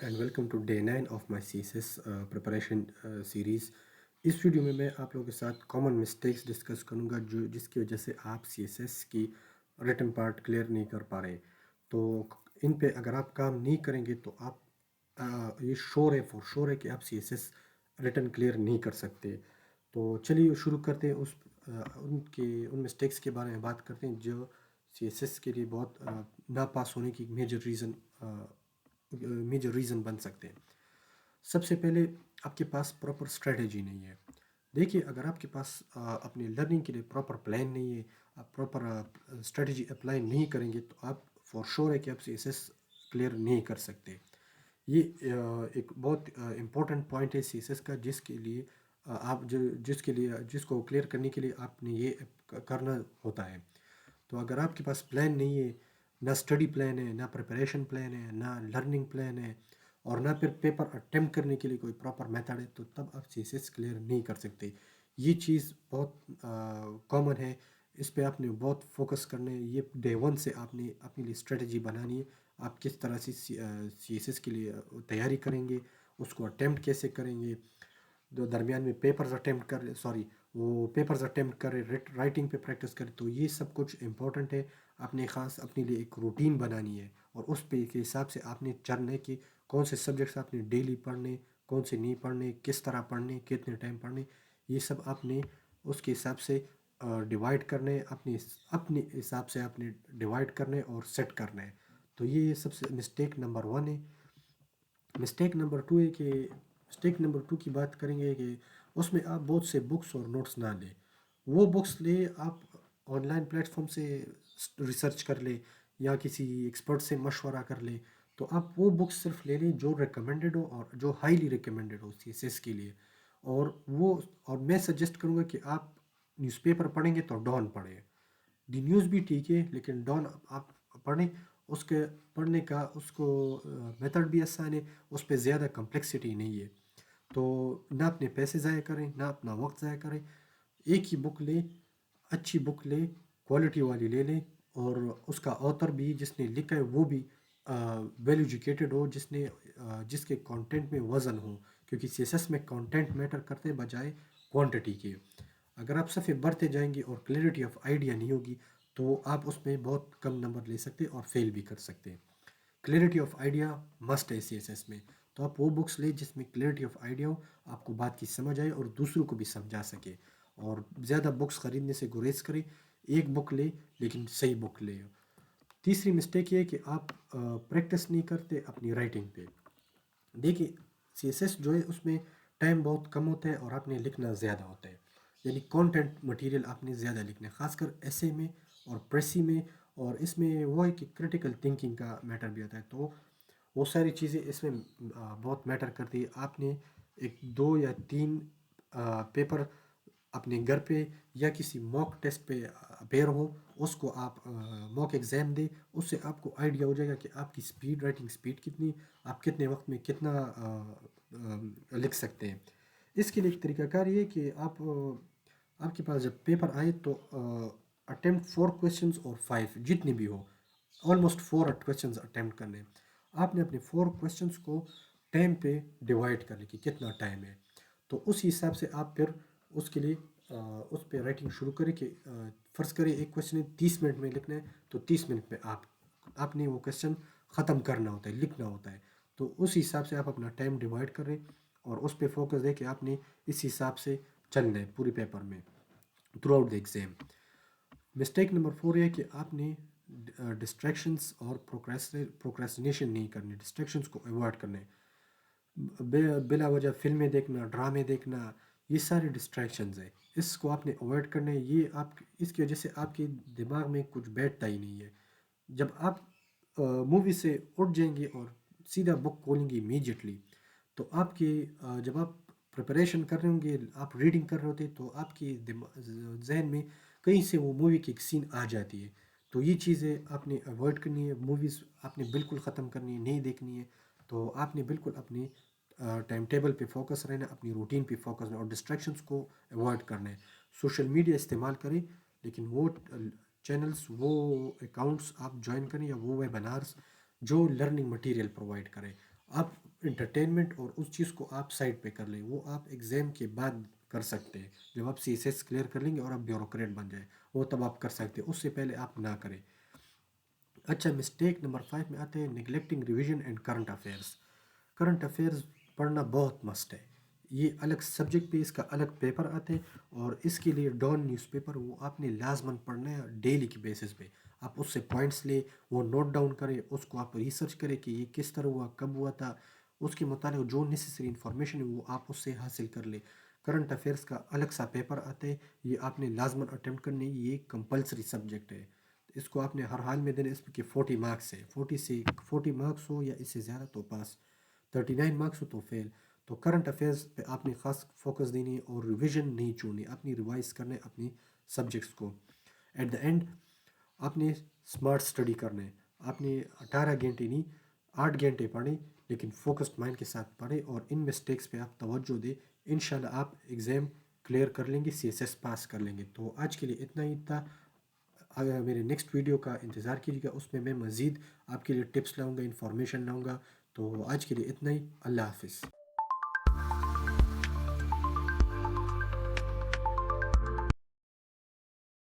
And welcome to day 9 of my C S S preparation series. اس video میں آپ لوگوں کے ساتھ کامن مسٹیکس ڈسکس کروں گا جس کی وجہ سے آپ سی ایس ایس کی ریٹن پارٹ کلیئر نہیں کر پا رہے. تو ان پہ اگر آپ کام نہیں کریں گے تو آپ یہ شور ہے فور شور ہے کہ آپ C S S written clear نہیں کر سکتے. تو چلیے شروع کرتے ہیں. ان مسٹیکس کے بارے میں بات کرتے ہیں جو سی ایس ایس کے لیے بہت نا پاس ہونے کی میجر ریزن بن سکتے ہیں. سب سے پہلے آپ کے پاس پراپر اسٹریٹجی نہیں ہے. دیکھیے اگر آپ کے پاس اپنی لرننگ کے لیے پراپر پلان نہیں ہے, آپ پراپر اسٹریٹجی اپلائی نہیں کریں گے تو آپ فور شور ہے کہ آپ سی ایس ایس کلیئر نہیں کر سکتے. یہ ایک بہت امپورٹنٹ پوائنٹ ہے سی ایس ایس کا, جس کو کلیئر کرنے کے لیے آپ نے یہ کرنا ہوتا ہے. تو اگر آپ کے پاس پلان نہیں ہے, نہ اسٹڈی پلان ہے, نہ پریپریشن پلان ہے, نہ لرننگ پلان ہے, اور نہ پھر پیپر اٹیمپٹ کرنے کے لیے کوئی پراپر میتھڈ ہے, تو تب آپ سی ایس ایس کلیئر نہیں کر سکتے. یہ چیز بہت کامن ہے, اس پہ آپ نے بہت فوکس کرنا ہے. یہ ڈے ون سے آپ نے اپنے لیے اسٹریٹجی بنانی ہے. آپ کس طرح سے سی ایس ایس کے لیے تیاری کریں گے, اس کو اٹیمپٹ کیسے کریں گے, درمیان میں پیپرز اٹیمپٹ کرے, رائٹنگ پہ پریکٹس کرے. تو یہ سب کچھ امپورٹنٹ ہے. آپ نے خاص اپنے لیے ایک روٹین بنانی ہے, اور اس پہ کے حساب سے آپ نے چلنا ہے کہ کون سے سبجیکٹس آپ نے ڈیلی پڑھنے, کون سے نہیں پڑھنے, کس طرح پڑھنے, کتنے ٹائم پڑھنے. یہ سب آپ نے اس کے حساب سے ڈیوائڈ کرنے, اپنے حساب سے آپ نے ڈیوائڈ کرنے اور سیٹ کرنا ہے. تو یہ سب سے مسٹیک نمبر 1 ہے. مسٹیک نمبر 2 کی بات کریں گے کہ اس میں آپ بہت سے بکس اور نوٹس نہ لیں. وہ بکس لے آپ آن لائن پلیٹ فارم سے ریسرچ کر لیں یا کسی ایکسپرٹ سے مشورہ کر لیں. تو آپ وہ بکس صرف لے لیں جو ریکمنڈڈ ہو اور جو ہائیلی ریکمنڈڈ ہو سی ایس ایس کے لیے. اور میں سجیسٹ کروں گا کہ آپ نیوز پیپر پڑھیں گے تو ڈان پڑھیں. دی نیوز بھی ٹھیک ہے لیکن ڈان آپ پڑھیں. اس کے پڑھنے کا اس کو میتھڈ بھی آسان ہے, اس پہ زیادہ کمپلیکسٹی نہیں ہے. تو نہ اپنے پیسے ضائع کریں, نہ اپنا وقت ضائع کریں. ایک ہی بک لیں, اچھی بک لیں, کوالٹی والی لے لیں, اور اس کا آتھر بھی جس نے لکھا ہے وہ بھی ویل ایجوکیٹڈ ہو, جس کے کانٹینٹ میں وزن ہو, کیونکہ سی ایس ایس میں کانٹینٹ میٹر کرتے بجائے کوانٹٹی کے. اگر آپ صفحے بڑھتے جائیں گے اور کلیئرٹی آف آئیڈیا نہیں ہوگی تو آپ اس میں بہت کم نمبر لے سکتے اور فیل بھی کر سکتے. کلیئرٹی آف آئیڈیا مسٹ ہے سی ایس ایس میں. تو آپ وہ بکس لیں جس میں کلیئرٹی آف آئیڈیا ہو, آپ کو بات کی سمجھ آئے اور دوسروں کو بھی سمجھا سکے. اور زیادہ بکس خریدنے سے گریز کریں, ایک بک لے لیکن صحیح بک لے. تیسری مسٹیک یہ ہے کہ آپ پریکٹس نہیں کرتے اپنی رائٹنگ پہ. دیکھیے سی ایس ایس جو ہے اس میں ٹائم بہت کم ہوتا ہے اور آپ نے لکھنا زیادہ ہوتا ہے, یعنی کانٹینٹ مٹیریل آپ نے زیادہ لکھنا ہے, خاص کر ایسے میں اور پریسی میں. اور اس میں وہ ہے کہ کریٹیکل تھنکنگ کا میٹر بھی آتا ہے. تو وہ ساری چیزیں اس میں بہت میٹر کرتی ہے. آپ نے 2 یا 3 پیپر اپنے گھر پہ یا کسی موک ٹیسٹ پہ اپیئر ہو, اس کو آپ موک ایگزام دیں. اس سے آپ کو آئیڈیا ہو جائے گا کہ آپ کی رائٹنگ سپیڈ کتنی, آپ کتنے وقت میں کتنا لکھ سکتے ہیں. اس کے لیے ایک طریقہ کار یہ کہ آپ کے پاس جب پیپر آئے تو اٹیمپٹ 4 کویشچنز اور 5 جتنے بھی ہو, آلموسٹ 4 کویشچنز اٹیمپٹ کرنے. آپ نے اپنے 4 کویشچنز کو ٹائم پہ ڈیوائڈ کر لی کہ کتنا ٹائم ہے. تو اس حساب سے آپ پھر اس کے لیے اس پہ رائٹنگ شروع کریں کہ فرض کریں ایک کویشچن 30 منٹ میں لکھنا ہے, تو 30 منٹ میں آپ نے وہ کویشچن ختم کرنا ہوتا ہے, لکھنا ہوتا ہے. تو اس حساب سے آپ اپنا ٹائم ڈیوائڈ کریں اور اس پہ فوکس دیں کہ آپ نے اس حساب سے چلنا ہے پورے پیپر میں through out the exam. Mistake number 4 یہ ہے کہ آپ نے ڈسٹریکشنس اور پروکریسٹینیشن نہیں کرنی, ڈسٹریکشنس کو ایوائڈ کرنا ہے. بلا وجہ فلمیں دیکھنا, ڈرامے دیکھنا, یہ سارے ڈسٹریکشنز ہیں, اس کو آپ نے اوائڈ کرنا ہے. اس کی وجہ سے آپ کے دماغ میں کچھ بیٹھتا ہی نہیں ہے. جب آپ مووی سے اٹھ جائیں گے اور سیدھا بک کھولیں گے امیجیٹلی, تو جب آپ پریپریشن کر رہے ہوں گے, آپ ریڈنگ کر رہے ہوتے, تو آپ کی ذہن میں کہیں سے وہ مووی کی ایک سین آ جاتی ہے. تو یہ چیزیں آپ نے اوائڈ کرنی ہے. موویز آپ نے بالکل ختم کرنی ہے, نہیں دیکھنی ہے. تو آپ نے بالکل اپنی ٹائم ٹیبل پہ فوکس رہنا, اپنی روٹین پہ فوکس رہنا, اور ڈسٹریکشنس کو ایوائڈ کرنا ہے. سوشل میڈیا استعمال کریں لیکن وہ چینلز, وہ اکاؤنٹس آپ جوائن کریں یا وہ ویبنارز جو لرننگ مٹیریل پرووائڈ کریں. آپ انٹرٹینمنٹ اور اس چیز کو آپ سائڈ پہ کر لیں، وہ آپ ایگزام کے بعد کر سکتے ہیں، جب آپ سی ایس ایس کلیئر کر لیں گے اور آپ بیوروکریٹ بن جائیں، وہ تب آپ کر سکتے ہیں، اس سے پہلے آپ نہ کریں۔ اچھا، مسٹیک نمبر 5 میں آتے ہیں neglecting revision and current affairs. Current affairs پڑھنا بہت مسٹ ہے، یہ الگ سبجیکٹ پہ اس کا الگ پیپر آتے ہیں، اور اس کے لیے ڈان نیوز پیپر وہ آپ نے لازماً پڑھنا ہے ڈیلی کی بیسس پہ۔ آپ اس سے پوائنٹس لے، وہ نوٹ ڈاؤن کریں، اس کو آپ ریسرچ کریں کہ یہ کس طرح ہوا، کب ہوا تھا، اس کے متعلق جو نیسیسری انفارمیشن ہے وہ آپ اس سے حاصل کر لیں۔ کرنٹ افیئرس کا الگ سا پیپر آتا ہے، یہ آپ نے لازماً اٹیمپٹ کرنے، یہ کمپلسری سبجیکٹ ہے، اس کو آپ نے ہر حال میں دینا۔ اس کے 40 مارکس ہے، 40 مارکس ہو یا اس سے زیادہ تو پاس، 39 مارکس ہو تو فیل۔ تو کرنٹ افیئرس پہ آپ نے خاص فوکس دینی ہے اور ریویژن نہیں چھوڑنی، اپنی ریوائز کرنے اپنی سبجیکٹس کو۔ ایٹ دا اینڈ آپ نے اسمارٹ اسٹڈی کرنا ہے، آپ نے 18 گھنٹے نہیں 8 گھنٹے پڑھیں، لیکن فوکسڈ مائنڈ کے ساتھ پڑھیں اور ان مسٹیکس پہ آپ توجہ دیں، انشاءاللہ آپ ایگزام کلیئر کر لیں گے، سی ایس ایس پاس کر لیں گے۔ تو آج کے لیے اتنا ہی تھا، اگر میرے نیکسٹ ویڈیو کا انتظار کیجیے گا، اس میں مزید آپ کے لیے ٹپس لاؤں گا، انفارمیشن لاؤں گا۔ تو آج کے لیے اتنا ہی، اللہ حافظ۔